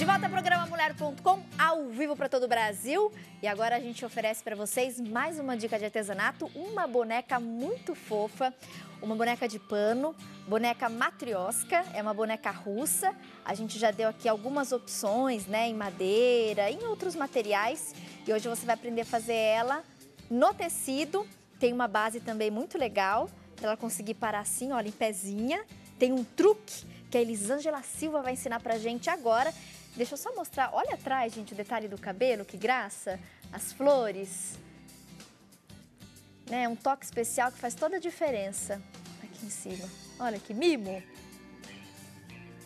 De volta ao programa Mulher.com, ao vivo para todo o Brasil. E agora a gente oferece para vocês mais uma dica de artesanato, uma boneca muito fofa, uma boneca de pano, boneca matrioska, é uma boneca russa. A gente já deu aqui algumas opções, né, em madeira, em outros materiais. E hoje você vai aprender a fazer ela no tecido. Tem uma base também muito legal, para ela conseguir parar assim, olha, em pezinha. Tem um truque que a Elisângela Silva vai ensinar pra gente agora. Deixa eu só mostrar, olha atrás, gente, o detalhe do cabelo, que graça, as flores. Né, um toque especial que faz toda a diferença aqui em cima. Olha que mimo.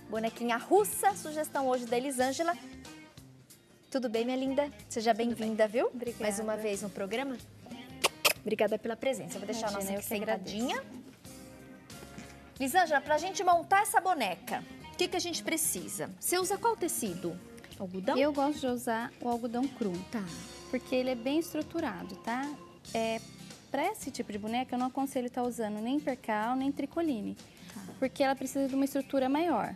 Bonequinha russa, sugestão hoje da Elisângela. Tudo bem, minha linda? Seja bem-vinda, viu? Obrigada. Mais uma vez no programa. Obrigada pela presença. Eu vou deixar a nossa aqui sentadinha. Elisângela, pra gente montar essa boneca, o que a gente precisa? Você usa qual tecido? Algodão? Eu gosto de usar o algodão cru. Tá. Porque ele é bem estruturado, tá? Para esse tipo de boneca, eu não aconselho estar usando nem percal, nem tricoline. Tá. Porque ela precisa de uma estrutura maior.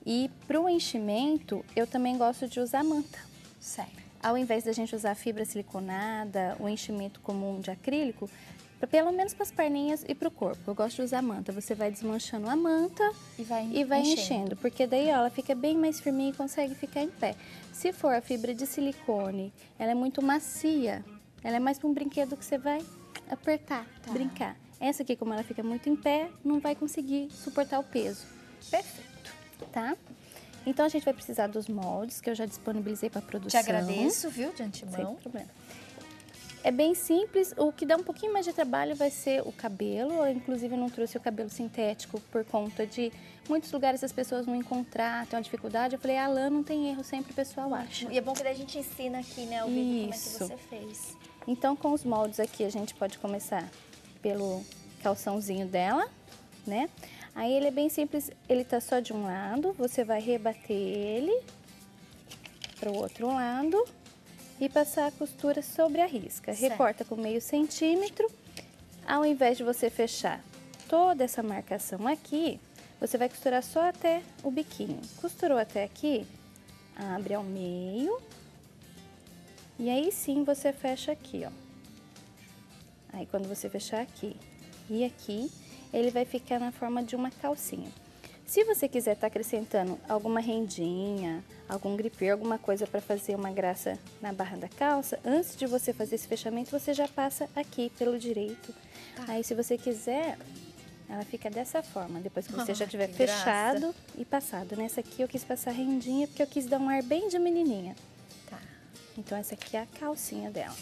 E para o enchimento, eu também gosto de usar manta. Certo. Ao invés da gente usar fibra siliconada, o enchimento comum de acrílico, pelo menos para as perninhas e para o corpo. Eu gosto de usar manta. Você vai desmanchando a manta e vai enchendo. Porque daí ó, ela fica bem mais firminha e consegue ficar em pé. Se for a fibra de silicone, ela é muito macia. Ela é mais para um brinquedo que você vai apertar, brincar. Essa aqui, como ela fica muito em pé, não vai conseguir suportar o peso. Perfeito. Tá? Então a gente vai precisar dos moldes, que eu já disponibilizei para produção. Te agradeço, viu, de antemão. Sem problema. É bem simples, o que dá um pouquinho mais de trabalho vai ser o cabelo. Eu, inclusive, não trouxe o cabelo sintético por conta de muitos lugares as pessoas não encontrar, tem uma dificuldade. Eu falei, a lã não tem erro, sempre o pessoal acha. E é bom que daí a gente ensina aqui, né, ao vivo, como é que você fez. Então, com os moldes aqui, a gente pode começar pelo calçãozinho dela, né? Aí ele é bem simples, ele tá só de um lado, você vai rebater ele para o outro lado e passar a costura sobre a risca. Certo. Recorta com meio centímetro. Ao invés de você fechar toda essa marcação aqui, você vai costurar só até o biquinho. Costurou até aqui, abre ao meio. E aí sim você fecha aqui, ó. Aí quando você fechar aqui e aqui, ele vai ficar na forma de uma calcinha. Se você quiser estar acrescentando alguma rendinha, algum gripê, alguma coisa para fazer uma graça na barra da calça, antes de você fazer esse fechamento, você já passa aqui pelo direito. Aí se você quiser, ela fica dessa forma, depois que você já tiver fechado e passado. Nessa aqui eu quis passar rendinha porque eu quis dar um ar bem de menininha. Tá. Então essa aqui é a calcinha dela.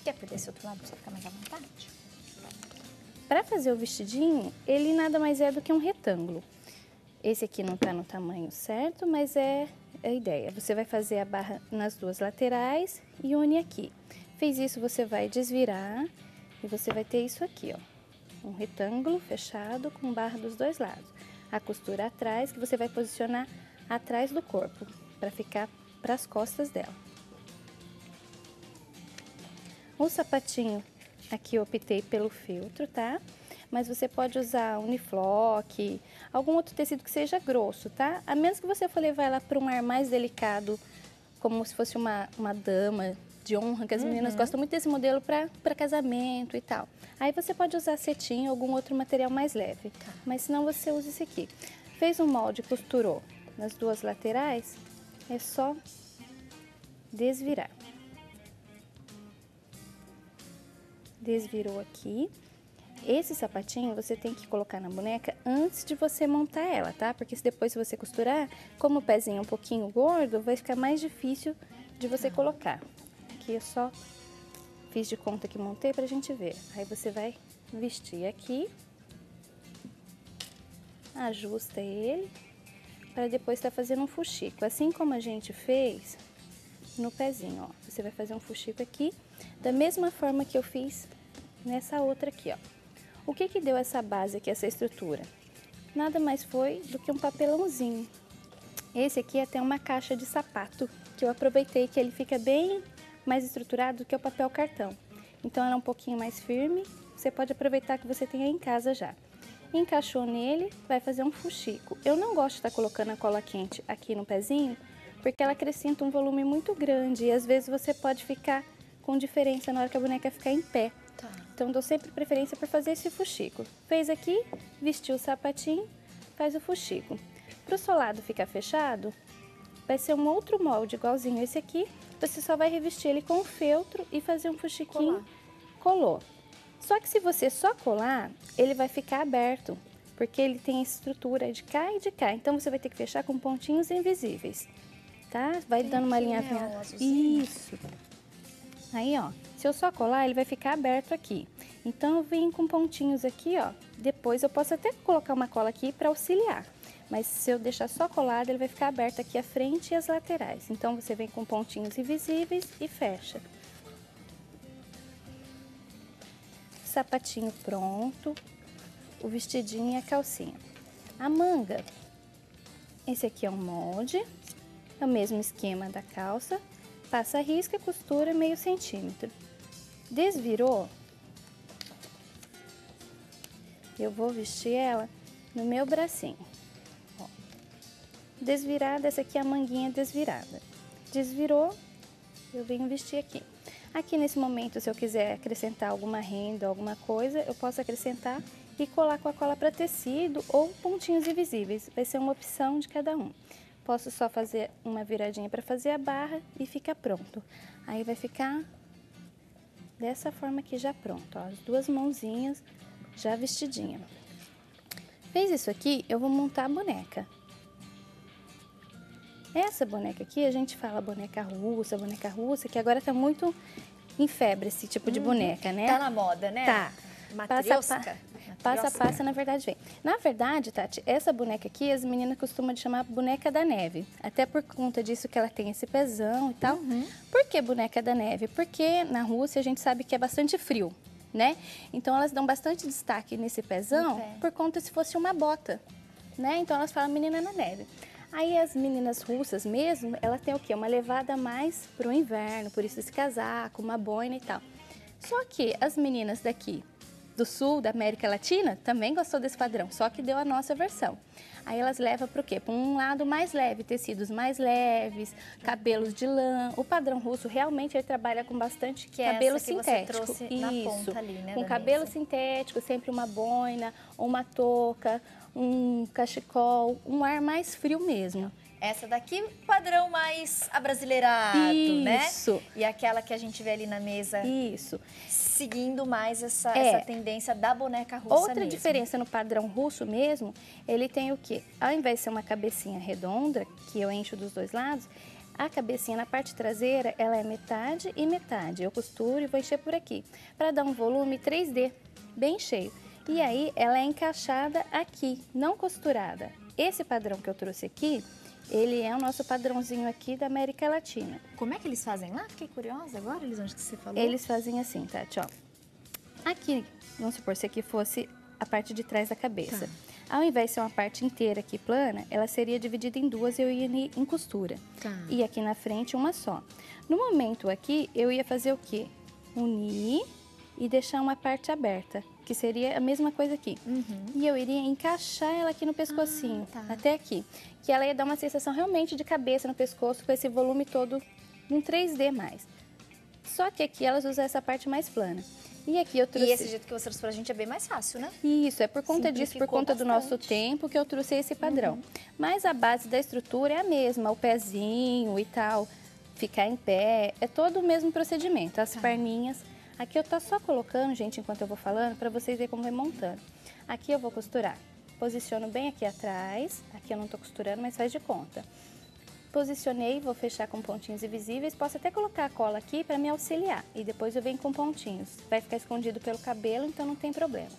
Quer perder esse outro lado para você ficar mais à vontade? Para fazer o vestidinho, ele nada mais é do que um retângulo. Esse aqui não tá no tamanho certo, mas é a ideia. Você vai fazer a barra nas duas laterais e une aqui. Fez isso, você vai desvirar e você vai ter isso aqui, ó. Um retângulo fechado com barra dos dois lados. A costura atrás, que você vai posicionar atrás do corpo, para ficar para as costas dela. O sapatinho, aqui eu optei pelo feltro, tá? Mas você pode usar uniflock, algum outro tecido que seja grosso, tá? A menos que você for levar ela para um ar mais delicado, como se fosse uma dama de honra, que as meninas gostam muito desse modelo para casamento e tal. Aí você pode usar cetim ou algum outro material mais leve, mas senão você usa esse aqui. Fez um molde, costurou nas duas laterais, é só desvirar. Desvirou aqui. Esse sapatinho você tem que colocar na boneca antes de você montar ela, tá? Porque se depois você costurar, como o pezinho é um pouquinho gordo, vai ficar mais difícil de você colocar. Aqui eu só fiz de conta que montei pra gente ver. Aí você vai vestir aqui, ajusta ele, para depois estar fazendo um fuxico. Assim como a gente fez no pezinho, ó. Você vai fazer um fuxico aqui, da mesma forma que eu fiz nessa outra aqui, ó. O que que deu essa base aqui, essa estrutura? Nada mais foi do que um papelãozinho. Esse aqui é até uma caixa de sapato, que eu aproveitei que ele fica bem mais estruturado do que o papel cartão. Então ela é um pouquinho mais firme, você pode aproveitar que você tem aí em casa já. Encaixou nele, vai fazer um fuxico. Eu não gosto de estar colocando a cola quente aqui no pezinho, porque ela acrescenta um volume muito grande e às vezes você pode ficar com diferença na hora que a boneca ficar em pé. Tá. Então, dou sempre preferência por fazer esse fuxico. Fez aqui, vestiu o sapatinho, faz o fuxico. Para o solado ficar fechado, vai ser um outro molde igualzinho esse aqui. Você só vai revestir ele com feltro e fazer um fuxiquinho. Colou. Só que se você só colar, ele vai ficar aberto, porque ele tem a estrutura de cá e de cá. Então, você vai ter que fechar com pontinhos invisíveis, tá? Vai dando uma linha. Isso. Aí, ó, se eu só colar, ele vai ficar aberto aqui. Então, eu venho com pontinhos aqui, ó. Depois, eu posso até colocar uma cola aqui para auxiliar. Mas se eu deixar só colado, ele vai ficar aberto aqui a frente e as laterais. Então, você vem com pontinhos invisíveis e fecha. Sapatinho pronto. O vestidinho e a calcinha. A manga. Esse aqui é um molde. É o mesmo esquema da calça. Passa a risca, costura meio centímetro. Desvirou. Eu vou vestir ela no meu bracinho. Ó. Desvirada, essa aqui é a manguinha desvirada. Desvirou, eu venho vestir aqui. Aqui nesse momento, se eu quiser acrescentar alguma renda, alguma coisa, eu posso acrescentar e colar com a cola para tecido ou pontinhos invisíveis. Vai ser uma opção de cada um. Posso só fazer uma viradinha para fazer a barra e fica pronto. Aí vai ficar dessa forma aqui já pronto, ó, as duas mãozinhas já vestidinha. Fez isso aqui, eu vou montar a boneca. Essa boneca aqui, a gente fala boneca russa, que agora tá muito em febre esse tipo de boneca, né? Tá na moda, né? Tá. Matrioska. Passa, na verdade, vem. Na verdade, Tati, essa boneca aqui, as meninas costumam chamar boneca da neve. Até por conta disso que ela tem esse pezão e tal. Por que boneca da neve? Porque na Rússia a gente sabe que é bastante frio, né? Então elas dão bastante destaque nesse pezão por conta se fosse uma bota, né? Então elas falam menina na neve. Aí as meninas russas mesmo, elas têm o quê? Uma levada mais pro inverno, por isso esse casaco, uma boina e tal. Só que as meninas daqui do sul, da América Latina, também gostou desse padrão, só que deu a nossa versão. Aí elas levam para o quê? Para um lado mais leve, tecidos mais leves, cabelos de lã. O padrão russo realmente ele trabalha com bastante cabelo sintético. Você trouxe na ponta ali, né, com cabelo sintético, sempre uma boina, ou uma touca, um cachecol, um ar mais frio mesmo. Essa daqui, padrão mais abrasileirado, né? Isso. E aquela que a gente vê ali na mesa. Isso. Seguindo mais essa tendência da boneca russa Outra diferença no padrão russo mesmo, ele tem o quê? Ao invés de ser uma cabecinha redonda, que eu encho dos dois lados, a cabecinha na parte traseira, ela é metade e metade. Eu costuro e vou encher por aqui, para dar um volume 3D, bem cheio. E aí, ela é encaixada aqui, não costurada. Esse padrão que eu trouxe aqui, ele é o nosso padrãozinho aqui da América Latina. Como é que eles fazem lá? Fiquei curiosa agora, eles onde que você falou? Eles fazem assim, Tati, ó. Aqui, vamos supor, se aqui fosse a parte de trás da cabeça. Tá. Ao invés de ser uma parte inteira aqui plana, ela seria dividida em duas e eu ia unir em costura. Tá. E aqui na frente, uma só. No momento aqui, eu ia fazer o quê? Unir e deixar uma parte aberta, que seria a mesma coisa aqui. E eu iria encaixar ela aqui no pescocinho, até aqui. Que ela ia dar uma sensação realmente de cabeça no pescoço, com esse volume todo em 3D mais. Só que aqui elas usam essa parte mais plana. E aqui eu trouxe... E esse jeito que você trouxe pra gente é bem mais fácil, né? Isso, é por conta disso, por conta do nosso tempo que eu trouxe esse padrão. Mas a base da estrutura é a mesma, o pezinho e tal, ficar em pé, é todo o mesmo procedimento. As perninhas... Aqui eu tô só colocando, gente, enquanto eu vou falando, para vocês verem como vai montando. Aqui eu vou costurar. Posiciono bem aqui atrás. Aqui eu não tô costurando, mas faz de conta. Posicionei, vou fechar com pontinhos invisíveis. Posso até colocar a cola aqui para me auxiliar. E depois eu venho com pontinhos. Vai ficar escondido pelo cabelo, então não tem problema.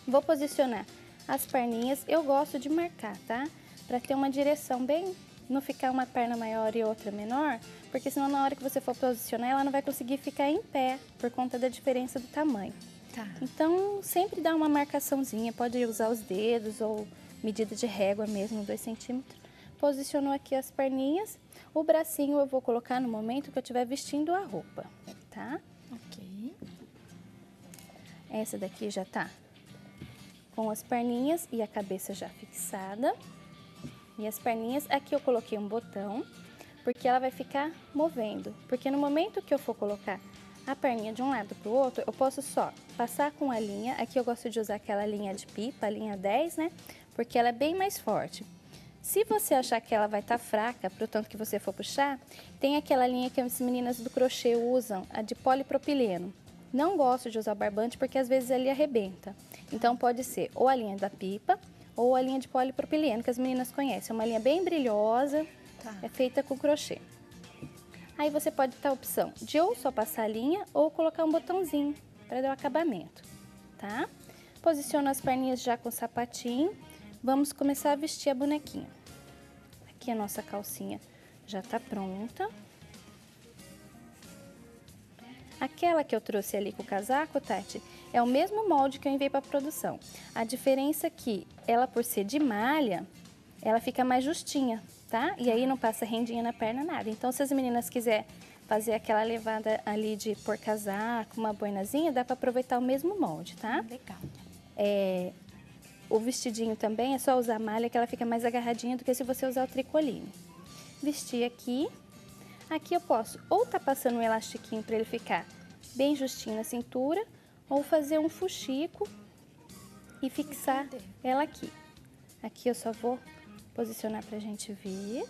Vou posicionar as perninhas. Eu gosto de marcar, tá? Para ter uma direção bem... Não ficar uma perna maior e outra menor, porque senão na hora que você for posicionar, ela não vai conseguir ficar em pé, por conta da diferença do tamanho. Tá. Então, sempre dá uma marcaçãozinha, pode usar os dedos ou medida de régua mesmo, 2 centímetros. Posicionou aqui as perninhas, o bracinho eu vou colocar no momento que eu estiver vestindo a roupa, tá? Ok. Essa daqui já tá com as perninhas e a cabeça já fixada. E as perninhas, aqui eu coloquei um botão, porque ela vai ficar movendo. Porque no momento que eu for colocar a perninha de um lado para o outro, eu posso só passar com a linha. Aqui eu gosto de usar aquela linha de pipa, a linha 10, né? Porque ela é bem mais forte. Se você achar que ela vai estar fraca, pro tanto que você for puxar, tem aquela linha que as meninas do crochê usam, a de polipropileno. Não gosto de usar barbante porque às vezes ele arrebenta. Então pode ser ou a linha da pipa ou a linha de polipropileno, que as meninas conhecem. É uma linha bem brilhosa, é feita com crochê. Aí você pode ter a opção de ou só passar a linha ou colocar um botãozinho para dar o acabamento, tá? Posiciona as perninhas já com o sapatinho. Vamos começar a vestir a bonequinha. Aqui a nossa calcinha já tá pronta. Aquela que eu trouxe ali com o casaco, Tati, é o mesmo molde que eu enviei para produção. A diferença é que ela, por ser de malha, ela fica mais justinha, tá? E aí não passa rendinha na perna, nada. Então, se as meninas quiserem fazer aquela levada ali de pôr casaco, uma boinazinha, dá para aproveitar o mesmo molde, tá? Legal. O vestidinho também é só usar malha, que ela fica mais agarradinha do que se você usar o tricoline. Vestir aqui. Aqui eu posso ou tá passando um elastiquinho para ele ficar bem justinho na cintura, ou fazer um fuxico e fixar ela aqui. Aqui eu só vou posicionar pra gente ver.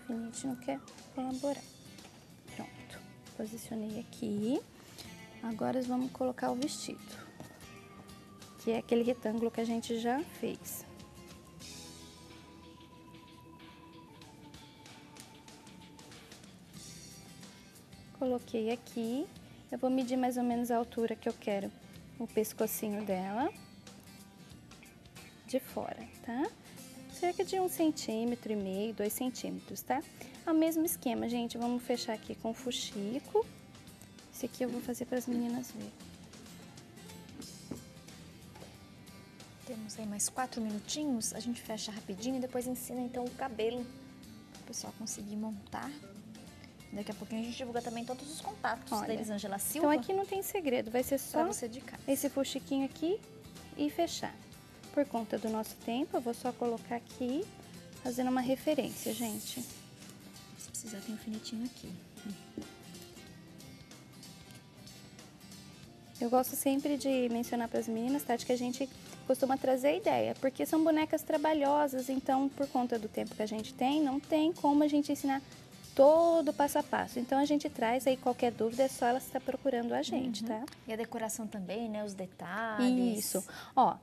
O alfinete não quer colaborar. Pronto, posicionei aqui. Agora vamos colocar o vestido, que é aquele retângulo que a gente já fez. Coloquei aqui, eu vou medir mais ou menos a altura que eu quero o pescocinho dela, de fora, tá? Cerca de 1,5 centímetro, 2 centímetros, tá? É o mesmo esquema, gente, vamos fechar aqui com fuxico. Esse aqui eu vou fazer para as meninas verem. Temos aí mais 4 minutinhos, a gente fecha rapidinho e depois ensina então o cabelo para o pessoal conseguir montar. Daqui a pouquinho a gente divulga também todos os contatos da Elisângela Silva. Então aqui não tem segredo, vai ser só você de casa. Esse fuxiquinho aqui e fechar. Por conta do nosso tempo, eu vou só colocar aqui, fazendo uma referência, gente. Se precisar tem um alfinetinho aqui. Eu gosto sempre de mencionar para as meninas, Tati, que a gente costuma trazer ideia, porque são bonecas trabalhosas, então por conta do tempo que a gente tem, não tem como a gente ensinar todo passo a passo. Então a gente traz aí qualquer dúvida, é só ela estar procurando a gente, tá? E a decoração também, né? Os detalhes. Isso. Ó,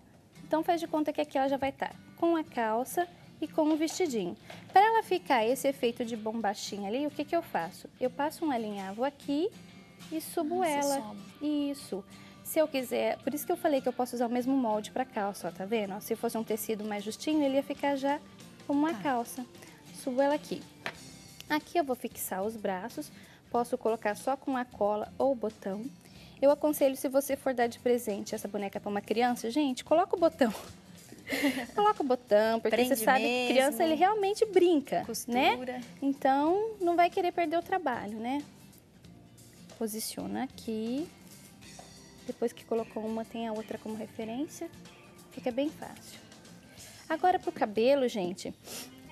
então faz de conta que aqui ela já vai estar com a calça e com o vestidinho. Para ela ficar esse efeito de bombachinha ali, o que que eu faço? Eu passo um alinhavo aqui e subo ela. Isso. Se eu quiser, por isso que eu falei que eu posso usar o mesmo molde para calça, ó, tá vendo? Ó, se fosse um tecido mais justinho, ele ia ficar já como uma calça. Subo ela aqui. Aqui eu vou fixar os braços, posso colocar só com a cola ou botão. Eu aconselho, se você for dar de presente essa boneca para uma criança, gente, coloca o botão. Coloca o botão, porque Prende você sabe que criança, ele realmente brinca, costura, né? Então, não vai querer perder o trabalho, né? Posiciona aqui. Depois que colocou uma, tem a outra como referência. Fica bem fácil. Agora, pro cabelo, gente,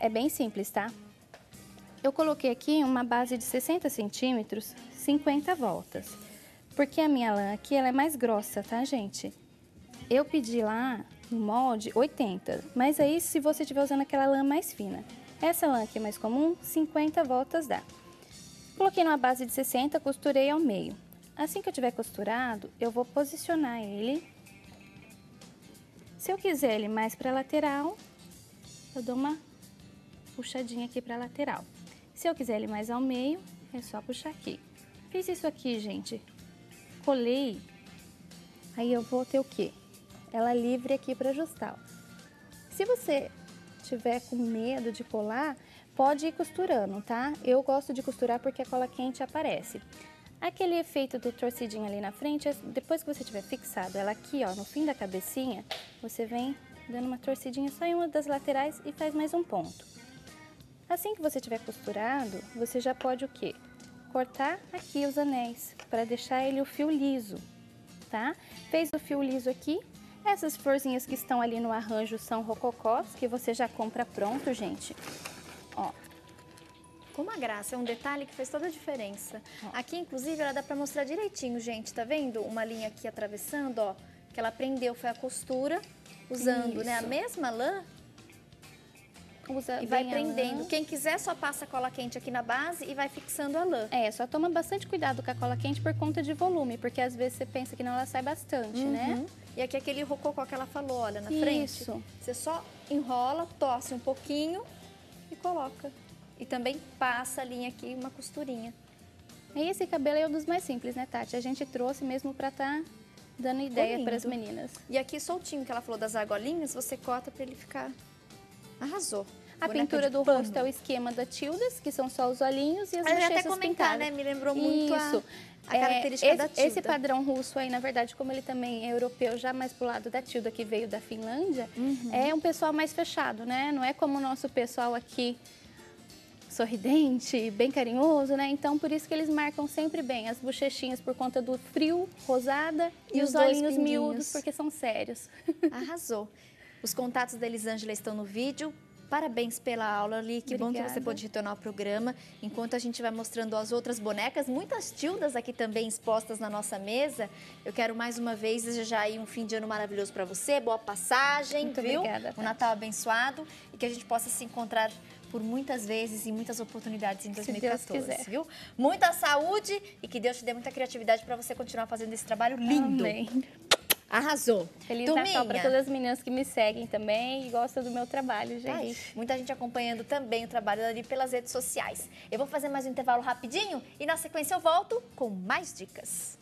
é bem simples, tá? Eu coloquei aqui uma base de 60 centímetros, 50 voltas. Porque a minha lã aqui, ela é mais grossa, tá, gente? Eu pedi lá no molde 80, mas aí se você estiver usando aquela lã mais fina. Essa lã aqui é mais comum, 50 voltas dá. Coloquei numa base de 60, costurei ao meio. Assim que eu tiver costurado, eu vou posicionar ele. Se eu quiser ele mais para lateral, eu dou uma puxadinha aqui para lateral. Se eu quiser ele mais ao meio, é só puxar aqui. Fiz isso aqui, gente. Colei. Aí eu vou ter o quê? Ela livre aqui para ajustar. Se você tiver com medo de colar, pode ir costurando, tá? Eu gosto de costurar porque a cola quente aparece. Aquele efeito do torcidinho ali na frente, depois que você tiver fixado ela aqui, ó, no fim da cabecinha, você vem dando uma torcidinha só em uma das laterais e faz mais um ponto. Assim que você tiver costurado, você já pode o quê? cortar aqui os anéis, para deixar ele o fio liso, tá? Fez o fio liso aqui. Essas florzinhas que estão ali no arranjo são rococós, que você já compra pronto, gente. Ó. Com uma graça, é um detalhe que fez toda a diferença. Aqui, inclusive, ela dá pra mostrar direitinho, gente, tá vendo? Uma linha aqui atravessando, ó, que ela prendeu, foi a costura, usando, né, a mesma lã. Usa E vai bem a prendendo. lã. Quem quiser só passa cola quente aqui na base e vai fixando a lã. É, só toma bastante cuidado com a cola quente por conta de volume, porque às vezes você pensa que não, ela sai bastante, né? E aqui aquele rococó que ela falou, olha, na frente. Isso. Você só enrola, torce um pouquinho e coloca. E também passa a linha aqui, uma costurinha. E esse cabelo é um dos mais simples, né, Tati? A gente trouxe mesmo pra tá dando ideia lindo. para as meninas. E aqui soltinho que ela falou das argolinhas, você corta pra ele ficar... Arrasou. A Boneca pintura de do pano. rosto é o esquema da Tildas, que são só os olhinhos e as Eu ia até bochechas comentar, pintadas. né? Me lembrou muito Isso. a característica da Tilda. Esse padrão russo aí, na verdade, como ele também é europeu, já mais pro lado da Tilda, que veio da Finlândia, é um pessoal mais fechado, né? Não é como o nosso pessoal aqui, sorridente, bem carinhoso, né? Então, por isso que eles marcam sempre bem as bochechinhas por conta do frio, rosada, e os dois olhinhos pinguinhos. miúdos, porque são sérios. Arrasou. Os contatos da Elisângela estão no vídeo. Parabéns pela aula, Ali. Que bom que você Obrigada. pôde retornar ao programa. Enquanto a gente vai mostrando as outras bonecas, muitas Tildas aqui também expostas na nossa mesa. Eu quero mais uma vez desejar aí um fim de ano maravilhoso para você. Boa passagem, Muito viu? obrigada, Um Natal abençoado e que a gente possa se encontrar por muitas vezes e muitas oportunidades em Se 2014, Deus quiser. viu? Muita saúde e que Deus te dê muita criatividade para você continuar fazendo esse trabalho lindo. Amém. Arrasou. Feliz Turminha. Natal para todas as meninas que me seguem também e gostam do meu trabalho, Tá aí. gente. Muita gente acompanhando também o trabalho ali pelas redes sociais. Eu vou fazer mais um intervalo rapidinho e na sequência eu volto com mais dicas.